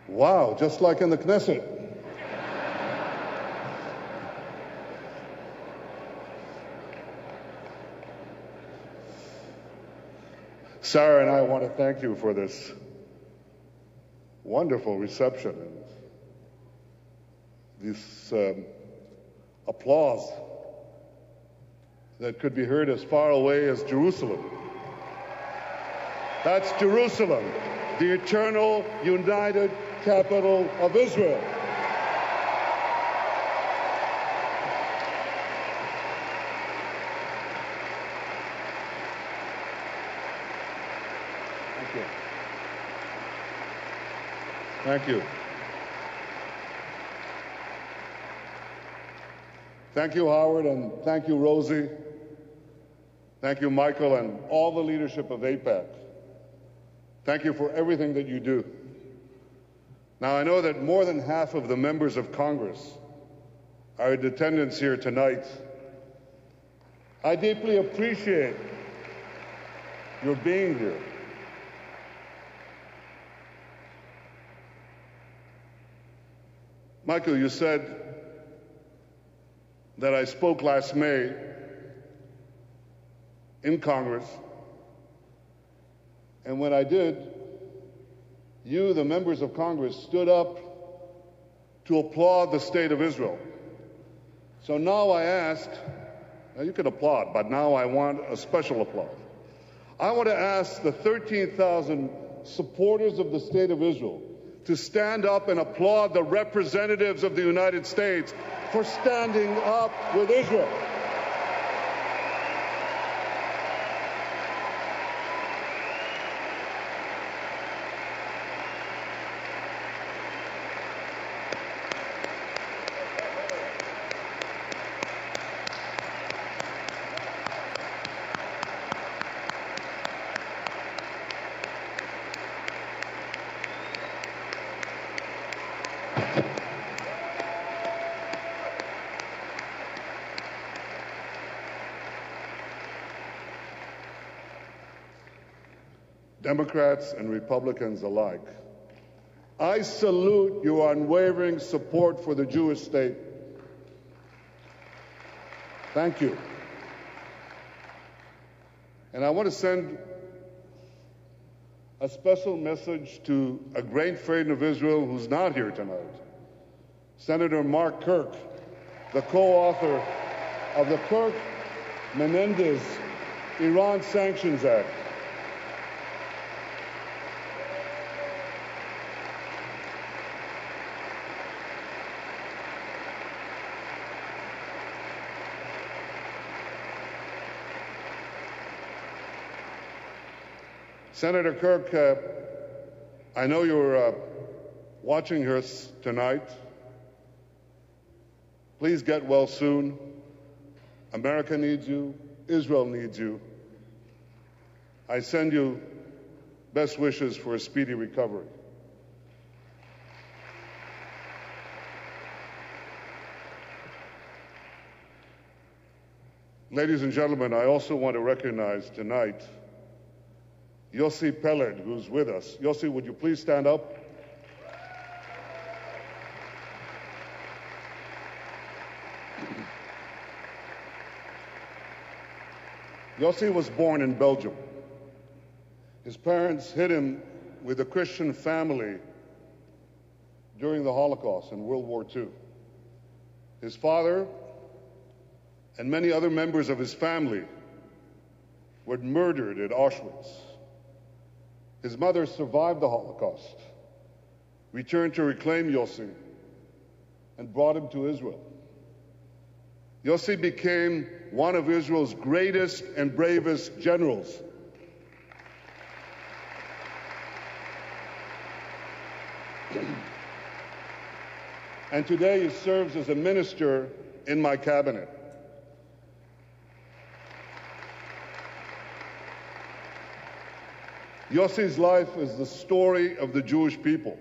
Wow, just like in the Knesset. Sarah and I want to thank you for this wonderful reception and this applause that could be heard as far away as Jerusalem. That's Jerusalem, the eternal, united capital of Israel. Thank you. Thank you. Thank you, Howard, and thank you, Rosie. Thank you, Michael, and all the leadership of AIPAC. Thank you for everything that you do. Now, I know that more than half of the members of Congress are in attendance here tonight. I deeply appreciate your being here. Michael, you said that I spoke last May in Congress, and when I did, you, the members of Congress, stood up to applaud the state of Israel. So now I ask, now you can applaud, but now I want a special applause. I want to ask the 13,000 supporters of the state of Israel to stand up and applaud the representatives of the United States for standing up with Israel. Democrats and Republicans alike, I salute your unwavering support for the Jewish state. Thank you. And I want to send a special message to a great friend of Israel who's not here tonight, Senator Mark Kirk, the co-author of the Kirk-Menendez Iran Sanctions Act. Senator Kirk, I know you're watching us tonight. Please get well soon. America needs you. Israel needs you. I send you best wishes for a speedy recovery. Ladies and gentlemen, I also want to recognize tonight Yossi Peled, who's with us. Yossi, would you please stand up? Yossi was born in Belgium. His parents hid him with a Christian family during the Holocaust and World War II. His father and many other members of his family were murdered at Auschwitz. His mother survived the Holocaust, returned to reclaim Yossi, and brought him to Israel. Yossi became one of Israel's greatest and bravest generals. And today he serves as a minister in my cabinet. Yossi's life is the story of the Jewish people,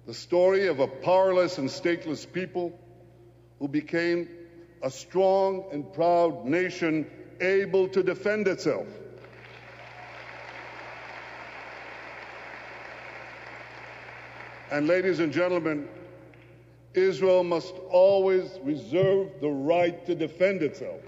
the story of a powerless and stateless people who became a strong and proud nation able to defend itself. And ladies and gentlemen, Israel must always reserve the right to defend itself.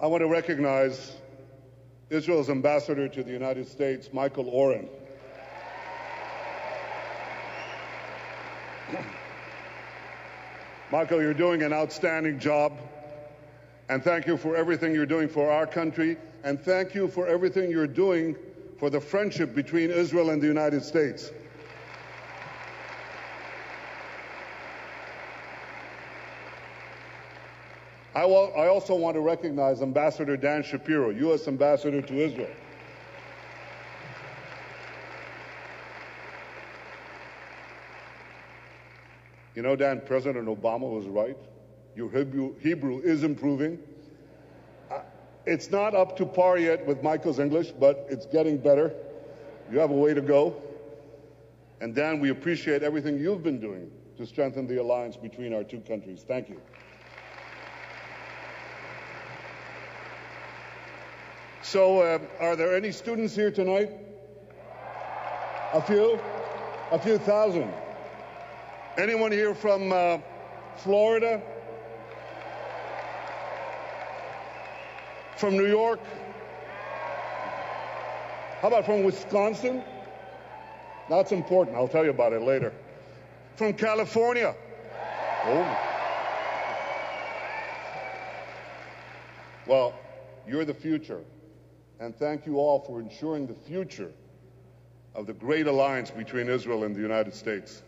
I want to recognize Israel's ambassador to the United States, Michael Oren. Michael, you're doing an outstanding job, and thank you for everything you're doing for our country, and thank you for everything you're doing for the friendship between Israel and the United States. I also want to recognize Ambassador Dan Shapiro, U.S. Ambassador to Israel. You know, Dan, President Obama was right. Your Hebrew is improving. It's not up to par yet with Michael's English, but it's getting better. You have a way to go. And Dan, we appreciate everything you've been doing to strengthen the alliance between our two countries. Thank you. So, are there any students here tonight? A few? A few thousand. Anyone here from Florida? From New York? How about from Wisconsin? That's important. I'll tell you about it later. From California? Oh. Well, you're the future. And thank you all for ensuring the future of the great alliance between Israel and the United States.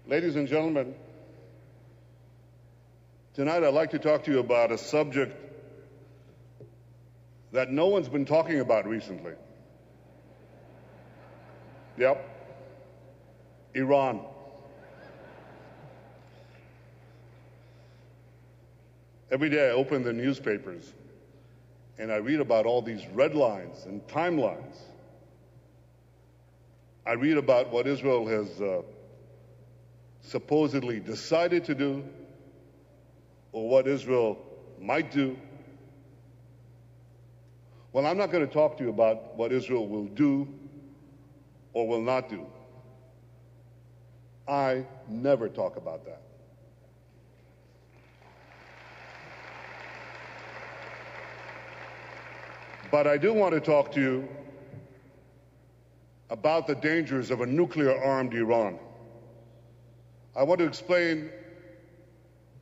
Ladies and gentlemen, tonight I'd like to talk to you about a subject that no one's been talking about recently. Yep, Iran. Every day I open the newspapers and I read about all these red lines and timelines. I read about what Israel has supposedly decided to do, or what Israel might do. Well, I'm not going to talk to you about what Israel will do or will not do. I never talk about that. But I do want to talk to you about the dangers of a nuclear-armed Iran. I want to explain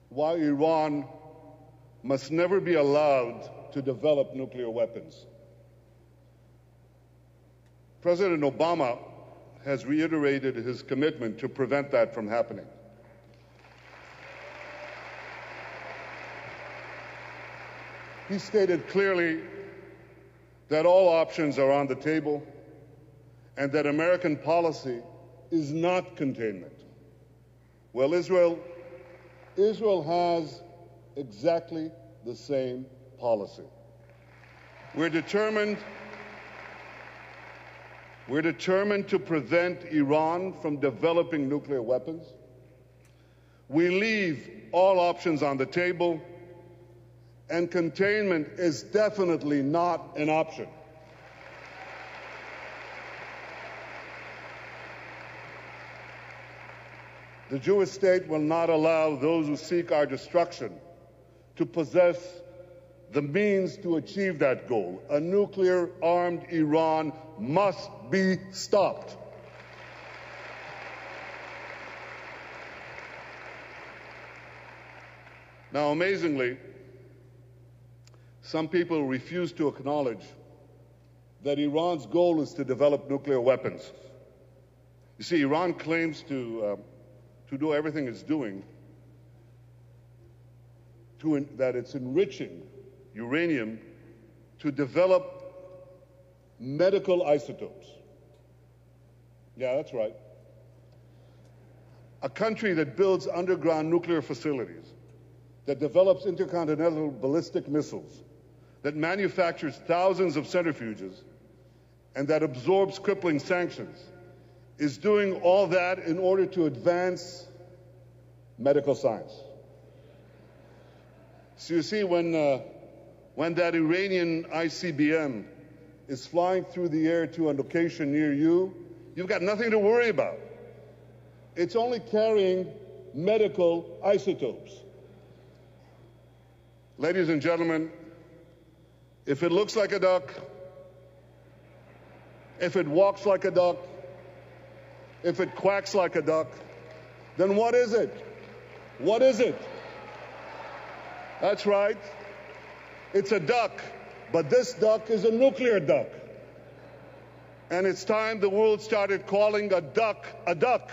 why Iran must never be allowed to develop nuclear weapons. President Obama has reiterated his commitment to prevent that from happening. He stated clearly that all options are on the table and that American policy is not containment. Well, Israel has exactly the same policy. We're determined to prevent Iran from developing nuclear weapons. We leave all options on the table, and containment is definitely not an option. The Jewish state will not allow those who seek our destruction to possess the means to achieve that goal. A nuclear-armed Iran must be stopped. Now, amazingly, some people refuse to acknowledge that Iran's goal is to develop nuclear weapons. You see, Iran claims to do everything it's doing, that it's enriching uranium to develop medical isotopes. Yeah, that's right. A country that builds underground nuclear facilities, that develops intercontinental ballistic missiles, that manufactures thousands of centrifuges, and that absorbs crippling sanctions, is doing all that in order to advance medical science. So you see, when that Iranian ICBM is flying through the air to a location near you, you've got nothing to worry about. It's only carrying medical isotopes. Ladies and gentlemen, if it looks like a duck, if it walks like a duck, if it quacks like a duck, then what is it? What is it? That's right. It's a duck, but this duck is a nuclear duck. And it's time the world started calling a duck a duck.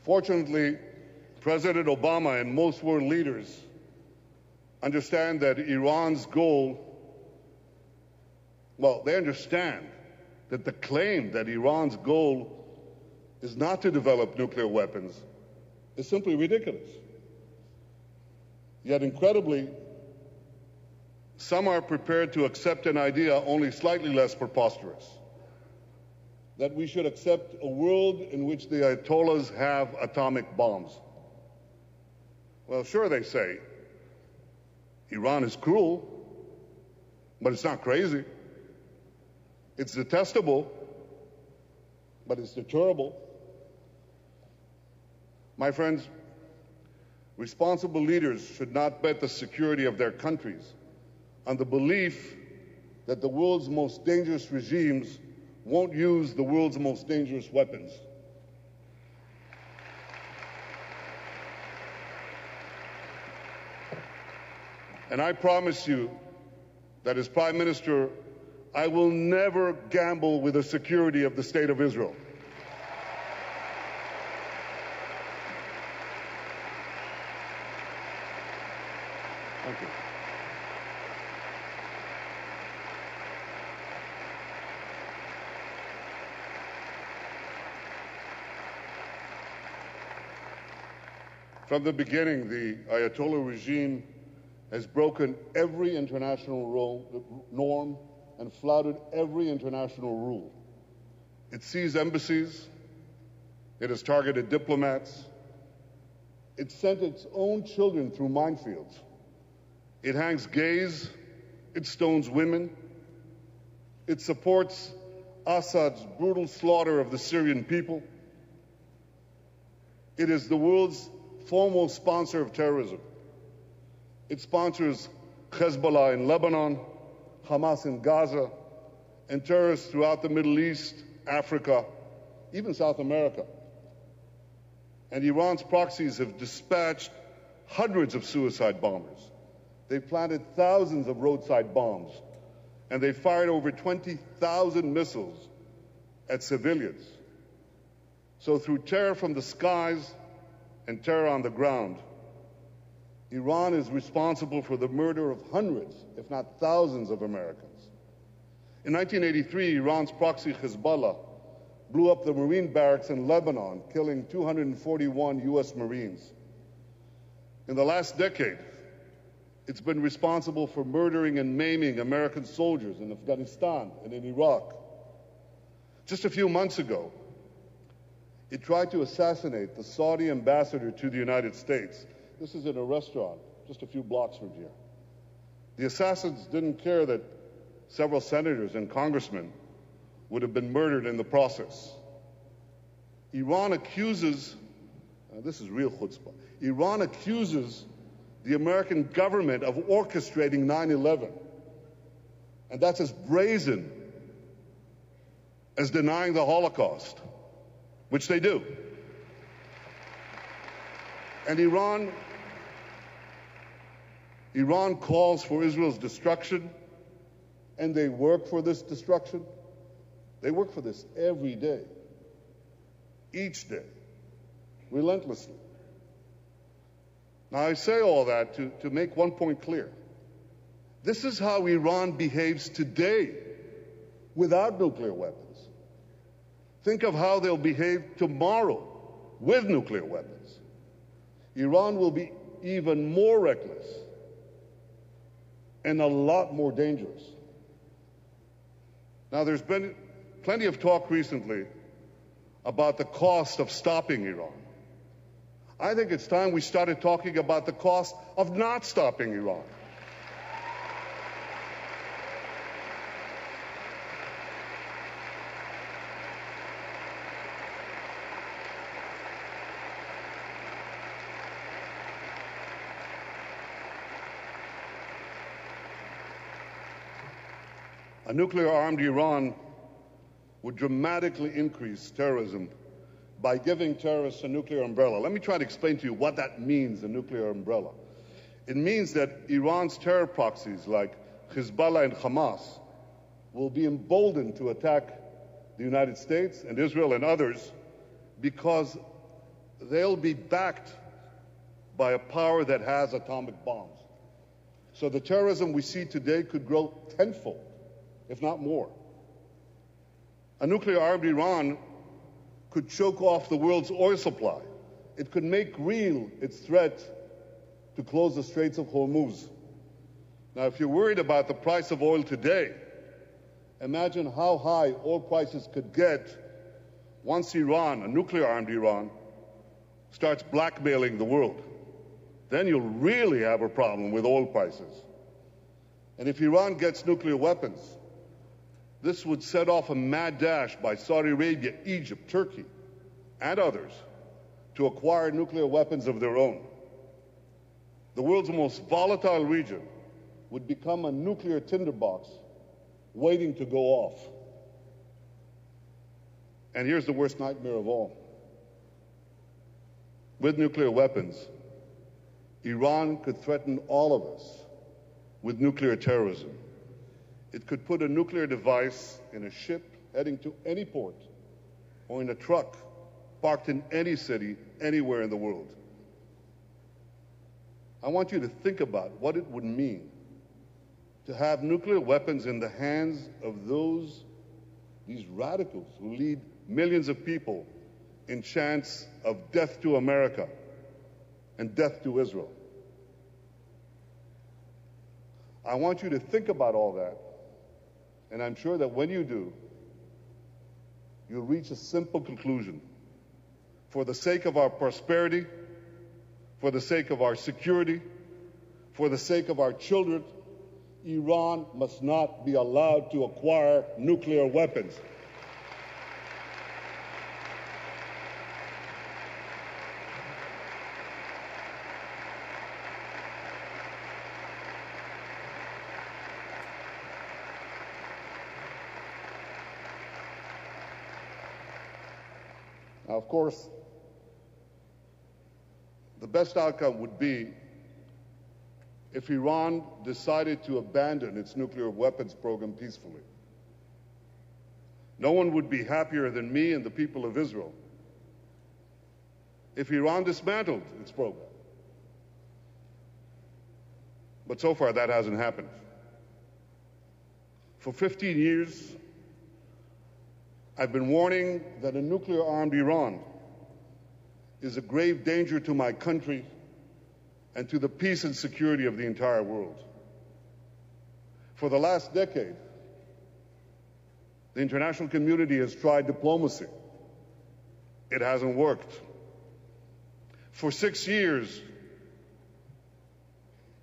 Fortunately, President Obama and most world leaders understand that Iran's goal, well, they understand that the claim that Iran's goal is not to develop nuclear weapons is simply ridiculous. Yet, incredibly, some are prepared to accept an idea only slightly less preposterous: that we should accept a world in which the Ayatollahs have atomic bombs. Well, sure, they say, Iran is cruel, but it's not crazy. It's detestable, but it's deterrable. My friends, responsible leaders should not bet the security of their countries on the belief that the world's most dangerous regimes won't use the world's most dangerous weapons. And I promise you that as Prime Minister, I will never gamble with the security of the State of Israel. Thank you. From the beginning, the Ayatollah regime has broken every international norm and flouted every international rule. It seized embassies, it has targeted diplomats, it sent its own children through minefields, it hangs gays, it stones women, it supports Assad's brutal slaughter of the Syrian people. It is the world's foremost sponsor of terrorism. It sponsors Hezbollah in Lebanon, Hamas in Gaza, and terrorists throughout the Middle East, Africa, even South America. And Iran's proxies have dispatched hundreds of suicide bombers. They've planted thousands of roadside bombs, and they fired over 20,000 missiles at civilians. So through terror from the skies and terror on the ground, Iran is responsible for the murder of hundreds, if not thousands, of Americans. In 1983, Iran's proxy Hezbollah blew up the Marine barracks in Lebanon, killing 241 U.S. Marines. In the last decade, it's been responsible for murdering and maiming American soldiers in Afghanistan and in Iraq. Just a few months ago, it tried to assassinate the Saudi ambassador to the United States. This is in a restaurant just a few blocks from here. The assassins didn't care that several senators and congressmen would have been murdered in the process. Iran accuses, this is real chutzpah, Iran accuses the American government of orchestrating 9/11. And that's as brazen as denying the Holocaust, which they do. And Iran calls for Israel's destruction, and they work for this destruction. They work for this every day, each day, relentlessly. Now, I say all that to make one point clear. This is how Iran behaves today without nuclear weapons. Think of how they'll behave tomorrow with nuclear weapons. Iran will be even more reckless and a lot more dangerous. Now, there's been plenty of talk recently about the cost of stopping Iran. I think it's time we started talking about the cost of not stopping Iran. A nuclear-armed Iran would dramatically increase terrorism by giving terrorists a nuclear umbrella. Let me try to explain to you what that means, a nuclear umbrella. It means that Iran's terror proxies like Hezbollah and Hamas will be emboldened to attack the United States and Israel and others because they'll be backed by a power that has atomic bombs. So the terrorism we see today could grow tenfold, if not more. A nuclear-armed Iran could choke off the world's oil supply. It could make real its threat to close the Straits of Hormuz. Now, if you're worried about the price of oil today, imagine how high oil prices could get once Iran, a nuclear-armed Iran, starts blackmailing the world. Then you'll really have a problem with oil prices. And if Iran gets nuclear weapons, this would set off a mad dash by Saudi Arabia, Egypt, Turkey, and others to acquire nuclear weapons of their own. The world's most volatile region would become a nuclear tinderbox waiting to go off. And here's the worst nightmare of all. With nuclear weapons, Iran could threaten all of us with nuclear terrorism. It could put a nuclear device in a ship heading to any port or in a truck parked in any city anywhere in the world. I want you to think about what it would mean to have nuclear weapons in the hands of these radicals who lead millions of people in chants of death to America and death to Israel. I want you to think about all that. And I'm sure that when you do, you'll reach a simple conclusion. For the sake of our prosperity, for the sake of our security, for the sake of our children, Iran must not be allowed to acquire nuclear weapons. Now, of course, the best outcome would be if Iran decided to abandon its nuclear weapons program peacefully. No one would be happier than me and the people of Israel if Iran dismantled its program. But so far, that hasn't happened. For 15 years, I've been warning that a nuclear-armed Iran is a grave danger to my country and to the peace and security of the entire world. For the last decade, the international community has tried diplomacy. It hasn't worked. For 6 years,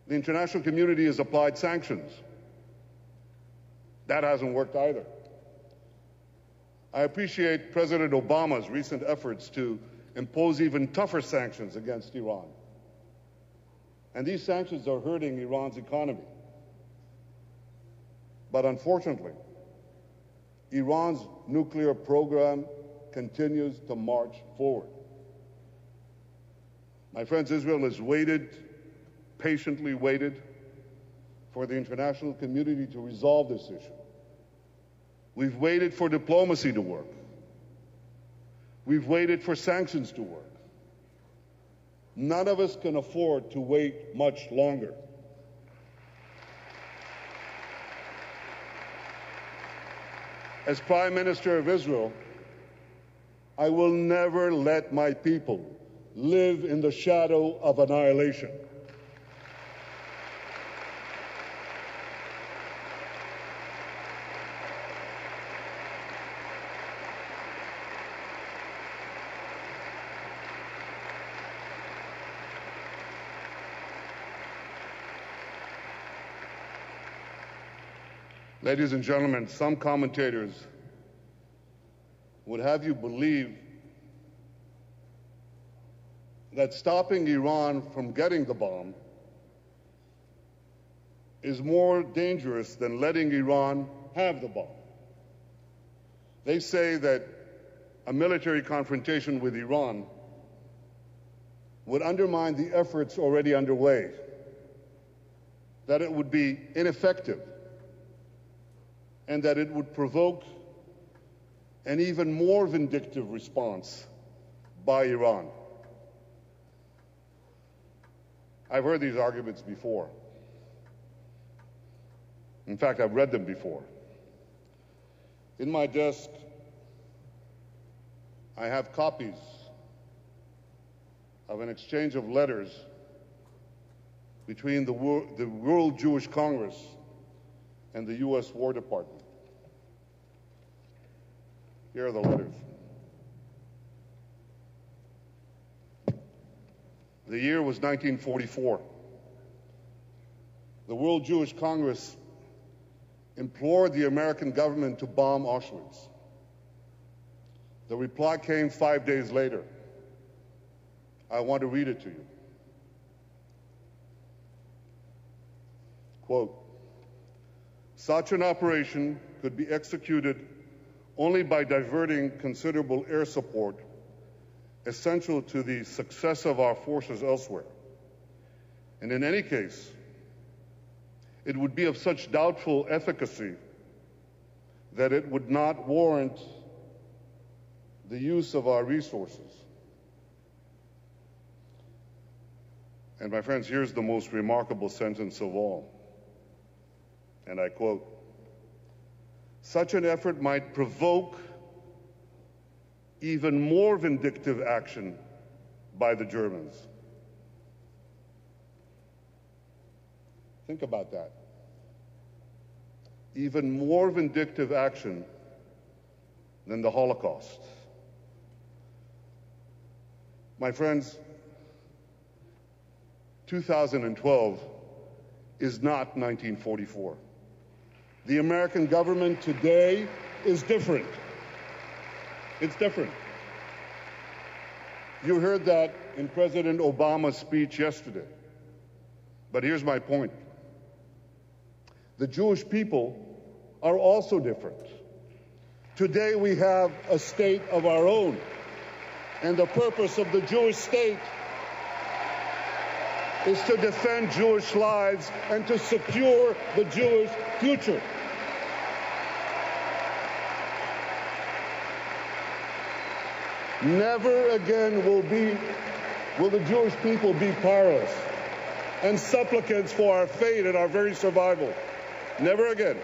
the international community has applied sanctions. That hasn't worked either. I appreciate President Obama's recent efforts to impose even tougher sanctions against Iran. And these sanctions are hurting Iran's economy. But unfortunately, Iran's nuclear program continues to march forward. My friends, Israel has waited, patiently waited, for the international community to resolve this issue. We've waited for diplomacy to work. We've waited for sanctions to work. None of us can afford to wait much longer. As Prime Minister of Israel, I will never let my people live in the shadow of annihilation. Ladies and gentlemen, some commentators would have you believe that stopping Iran from getting the bomb is more dangerous than letting Iran have the bomb. They say that a military confrontation with Iran would undermine the efforts already underway, that it would be ineffective, and that it would provoke an even more vindictive response by Iran. I've heard these arguments before. In fact, I've read them before. In my desk, I have copies of an exchange of letters between the World Jewish Congress and the U.S. War Department. Here are the letters. The year was 1944. The World Jewish Congress implored the American government to bomb Auschwitz. The reply came 5 days later. I want to read it to you. Quote, "Such an operation could be executed only by diverting considerable air support essential to the success of our forces elsewhere. And in any case, it would be of such doubtful efficacy that it would not warrant the use of our resources." And my friends, here's the most remarkable sentence of all. And I quote, "Such an effort might provoke even more vindictive action by the Germans." Think about that. Even more vindictive action than the Holocaust. My friends, 2012 is not 1944. The American government today is different. It's different. You heard that in President Obama's speech yesterday. But here's my point. The Jewish people are also different. Today we have a state of our own. And the purpose of the Jewish state is to defend Jewish lives and to secure the Jewish future. Never again will the Jewish people be powerless and supplicants for our fate and our very survival. Never again.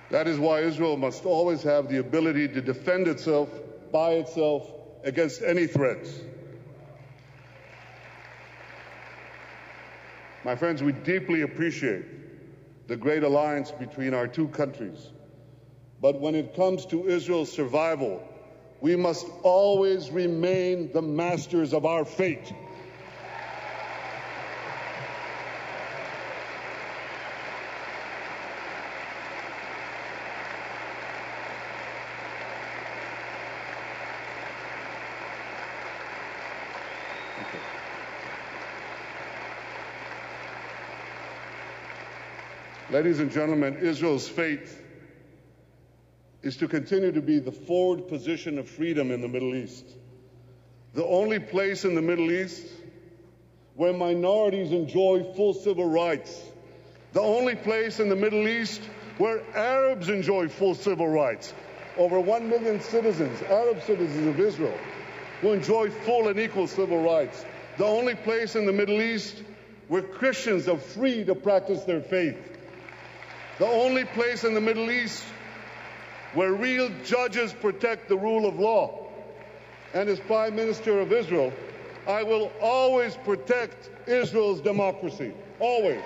That is why Israel must always have the ability to defend itself by itself against any threats. My friends, we deeply appreciate the great alliance between our two countries. But when it comes to Israel's survival, we must always remain the masters of our fate. Ladies and gentlemen, Israel's fate is to continue to be the forward position of freedom in the Middle East. The only place in the Middle East where minorities enjoy full civil rights. The only place in the Middle East where Arabs enjoy full civil rights. Over 1 million citizens, Arab citizens of Israel, who enjoy full and equal civil rights. The only place in the Middle East where Christians are free to practice their faith. The only place in the Middle East where real judges protect the rule of law. And as Prime Minister of Israel, I will always protect Israel's democracy. Always.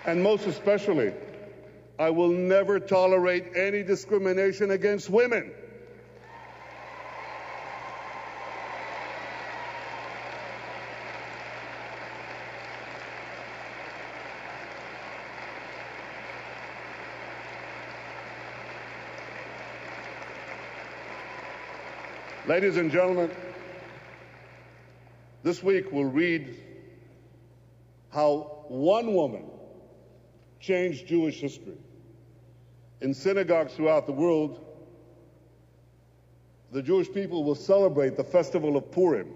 And most especially, I will never tolerate any discrimination against women. Ladies and gentlemen, this week we'll read how one woman changed Jewish history. In synagogues throughout the world, the Jewish people will celebrate the festival of Purim.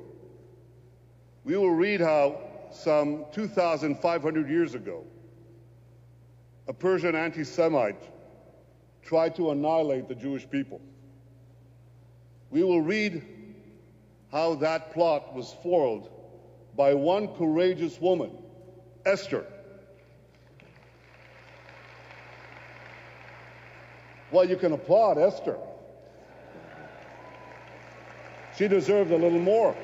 We will read how some 2,500 years ago, a Persian anti-Semite tried to annihilate the Jewish people. We will read how that plot was foiled by one courageous woman, Esther. Well, you can applaud Esther. She deserved a little more.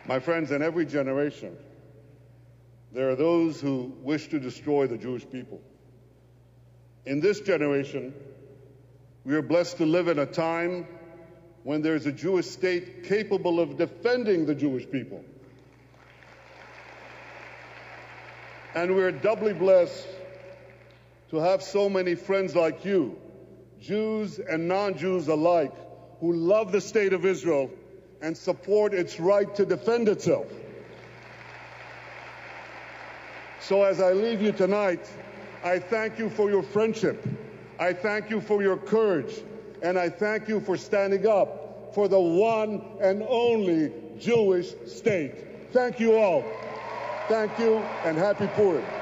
My friends, in every generation, there are those who wish to destroy the Jewish people. In this generation, we are blessed to live in a time when there is a Jewish state capable of defending the Jewish people. And we're doubly blessed to have so many friends like you, Jews and non-Jews alike, who love the state of Israel and support its right to defend itself. So as I leave you tonight, I thank you for your friendship. I thank you for your courage. And I thank you for standing up for the one and only Jewish state. Thank you all. Thank you, and happy Purim.